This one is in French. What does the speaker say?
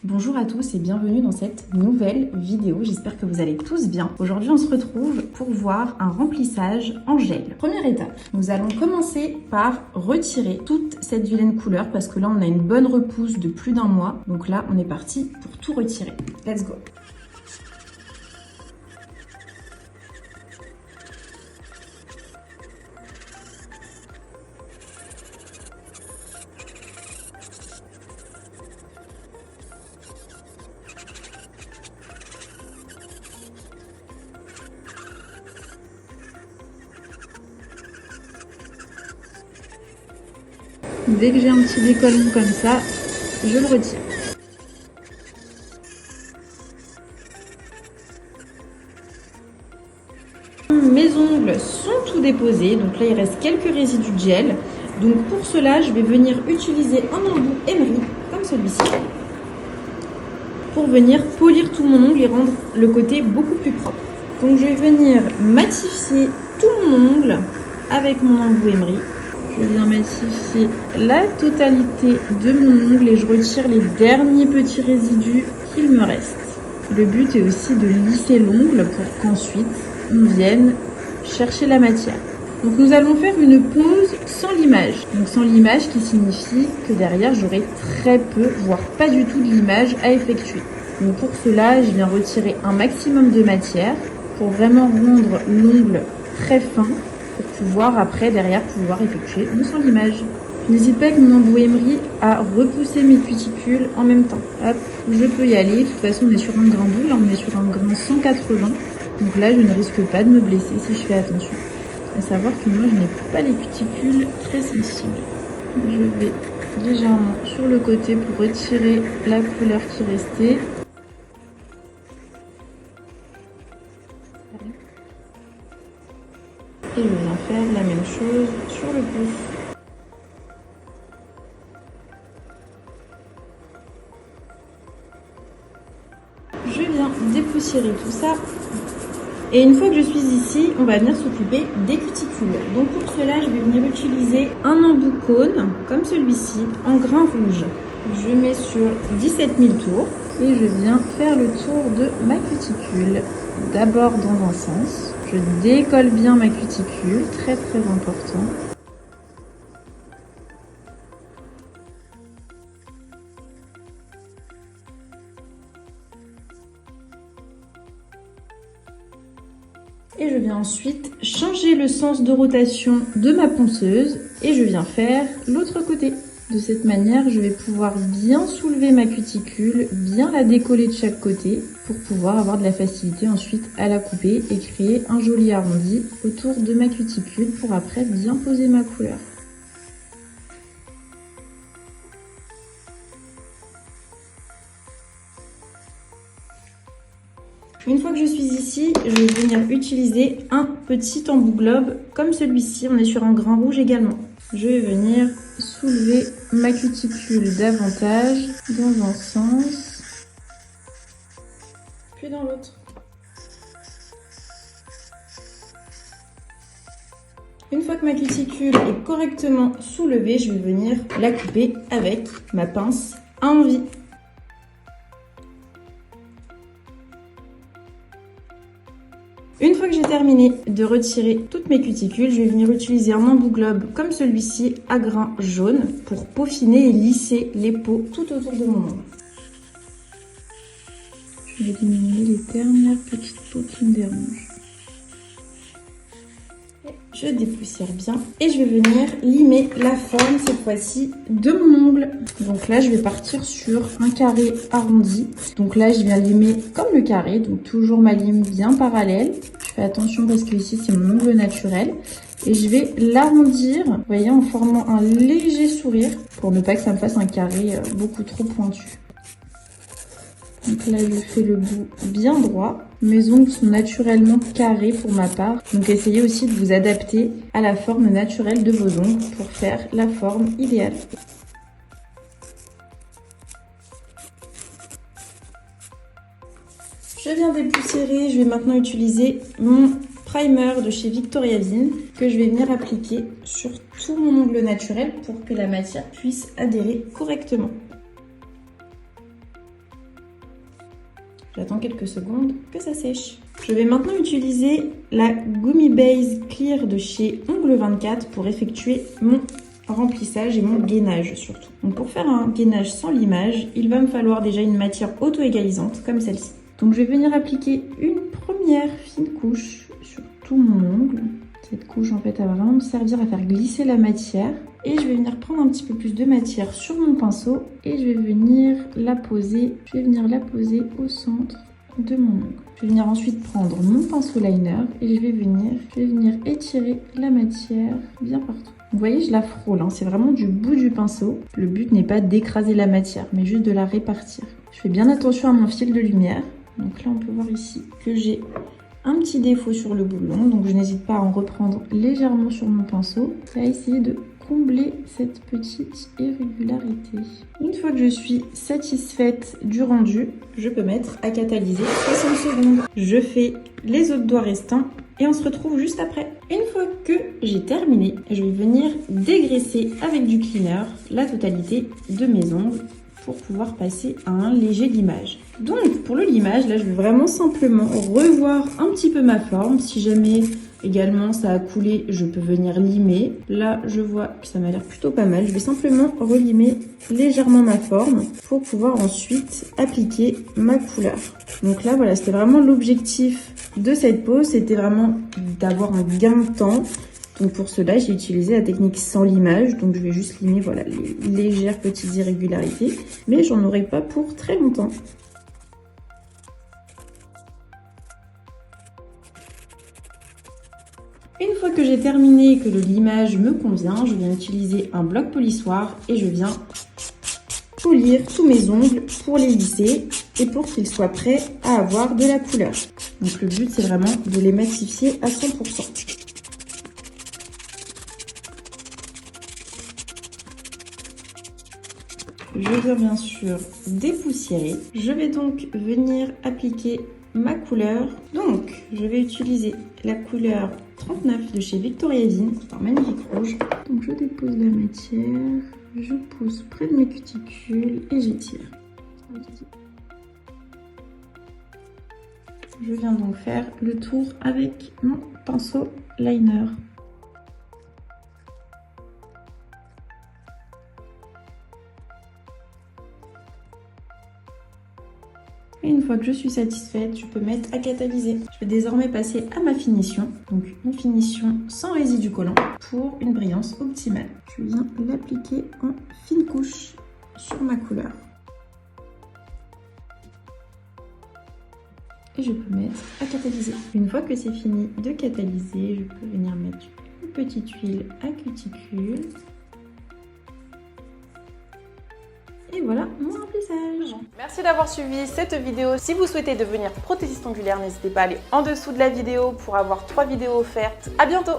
Bonjour à tous et bienvenue dans cette nouvelle vidéo, j'espère que vous allez tous bien. Aujourd'hui on se retrouve pour voir un remplissage en gel. Première étape, nous allons commencer par retirer toute cette vilaine couleur parce que là on a une bonne repousse de plus d'1 mois. Donc là on est parti pour tout retirer. Let's go! Dès que j'ai un petit décollement comme ça, je le retire. Mes ongles sont tout déposés, donc là il reste quelques résidus de gel. Donc pour cela, je vais venir utiliser un embout Emery, comme celui-ci, pour venir polir tout mon ongle et rendre le côté beaucoup plus propre. Donc je vais venir matifier tout mon ongle avec mon embout Emery. Je viens matifier la totalité de mon ongle et je retire les derniers petits résidus qu'il me reste. Le but est aussi de lisser l'ongle pour qu'ensuite on vienne chercher la matière. Donc nous allons faire une pause sans limage. Donc sans limage qui signifie que derrière j'aurai très peu, voire pas du tout de limage à effectuer. Donc pour cela, je viens retirer un maximum de matière pour vraiment rendre l'ongle très fin. Pour pouvoir après derrière pouvoir effectuer le sans limage. N'hésite pas avec mon embout Emery à repousser mes cuticules en même temps. Hop, je peux y aller. De toute façon on est sur un grain doux, là on est sur un grain 180. Donc là je ne risque pas de me blesser si je fais attention. À savoir que moi je n'ai pas les cuticules très sensibles. Je vais légèrement sur le côté pour retirer la couleur qui restait. Et je viens faire la même chose sur le pouce. Je viens dépoussiérer tout ça. Et une fois que je suis ici, on va venir s'occuper des cuticules. Donc pour cela, je vais venir utiliser un embout cône, comme celui-ci, en grain rouge. Je mets sur 17 000 tours et je viens faire le tour de ma cuticule. D'abord dans un sens. Je décolle bien ma cuticule, très très important. Et je viens ensuite changer le sens de rotation de ma ponceuse et je viens faire l'autre côté. De cette manière, je vais pouvoir bien soulever ma cuticule, bien la décoller de chaque côté pour pouvoir avoir de la facilité ensuite à la couper et créer un joli arrondi autour de ma cuticule pour après bien poser ma couleur. Une fois que je suis ici, je vais venir utiliser un petit embout globe comme celui-ci. On est sur un grain rouge également. Je vais venir soulever ma cuticule davantage dans un sens, puis dans l'autre. Une fois que ma cuticule est correctement soulevée, je vais venir la couper avec ma pince à envie. Une fois que j'ai terminé de retirer toutes mes cuticules, je vais venir utiliser un embout globe comme celui-ci à grain jaune pour peaufiner et lisser les peaux tout autour de mon ongle. Je vais éliminer les dernières petites peaux qui me dérangent. Je dépoussière bien et je vais venir limer la forme cette fois-ci de mon ongle. Donc là je vais partir sur un carré arrondi. Donc là je viens limer comme le carré, donc toujours ma lime bien parallèle. Je fais attention parce que ici c'est mon ongle naturel. Et je vais l'arrondir, vous voyez, en formant un léger sourire pour ne pas que ça me fasse un carré beaucoup trop pointu. Donc là, je fais le bout bien droit. Mes ongles sont naturellement carrés pour ma part. Donc essayez aussi de vous adapter à la forme naturelle de vos ongles pour faire la forme idéale. Je viens dépoussiérer. Je vais maintenant utiliser mon primer de chez Victoriavin que je vais venir appliquer sur tout mon ongle naturel pour que la matière puisse adhérer correctement. J'attends quelques secondes que ça sèche. Je vais maintenant utiliser la Gummy Base Clear de chez Ongle 24 pour effectuer mon remplissage et mon gainage surtout. Donc pour faire un gainage sans limage, il va me falloir déjà une matière auto-égalisante comme celle-ci. Donc je vais venir appliquer une première fine couche sur tout mon ongle. Cette couche en fait elle va vraiment me servir à faire glisser la matière. Et je vais venir prendre un petit peu plus de matière sur mon pinceau et je vais venir la poser. Je vais venir la poser au centre de mon ongle. Je vais venir ensuite prendre mon pinceau liner et je vais venir étirer la matière bien partout. Vous voyez, je la frôle, hein. C'est vraiment du bout du pinceau. Le but n'est pas d'écraser la matière, mais juste de la répartir. Je fais bien attention à mon fil de lumière. Donc là, on peut voir ici que j'ai un petit défaut sur le boulon, donc je n'hésite pas à en reprendre légèrement sur mon pinceau. Ça va essayer de combler cette petite irrégularité. Une fois que je suis satisfaite du rendu, je peux mettre à catalyser 60 secondes. Je fais les autres doigts restants et on se retrouve juste après. Une fois que j'ai terminé, je vais venir dégraisser avec du cleaner la totalité de mes ongles pour pouvoir passer à un léger limage. Donc pour le limage, là je vais vraiment simplement revoir un petit peu ma forme. Si jamais également ça a coulé, je peux venir limer. Là je vois que ça m'a l'air plutôt pas mal. Je vais simplement relimer légèrement ma forme pour pouvoir ensuite appliquer ma couleur. Donc là voilà, c'était vraiment l'objectif de cette pose, c'était vraiment d'avoir un gain de temps. Donc pour cela, j'ai utilisé la technique sans limage. Donc je vais juste limer voilà, les légères petites irrégularités. Mais j'en aurai pas pour très longtemps. Une fois que j'ai terminé et que le limage me convient, je viens utiliser un bloc polissoir et je viens polir tous mes ongles pour les lisser et pour qu'ils soient prêts à avoir de la couleur. Donc le but, c'est vraiment de les matifier à 100%. Je viens bien sûr dépoussiérer. Je vais donc venir appliquer ma couleur. Donc, je vais utiliser la couleur 39 de chez Victoriavin. C'est un magnifique rouge. Donc, je dépose la matière. Je pousse près de mes cuticules et j'étire. Je viens donc faire le tour avec mon pinceau liner. Et une fois que je suis satisfaite, je peux mettre à catalyser. Je vais désormais passer à ma finition. Donc une finition sans résidu collant pour une brillance optimale. Je viens l'appliquer en fine couche sur ma couleur. Et je peux mettre à catalyser. Une fois que c'est fini de catalyser, je peux venir mettre une petite huile à cuticule. Et voilà mon remplissage. Merci d'avoir suivi cette vidéo. Si vous souhaitez devenir prothésiste ongulaire, n'hésitez pas à aller en dessous de la vidéo pour avoir 3 vidéos offertes. À bientôt!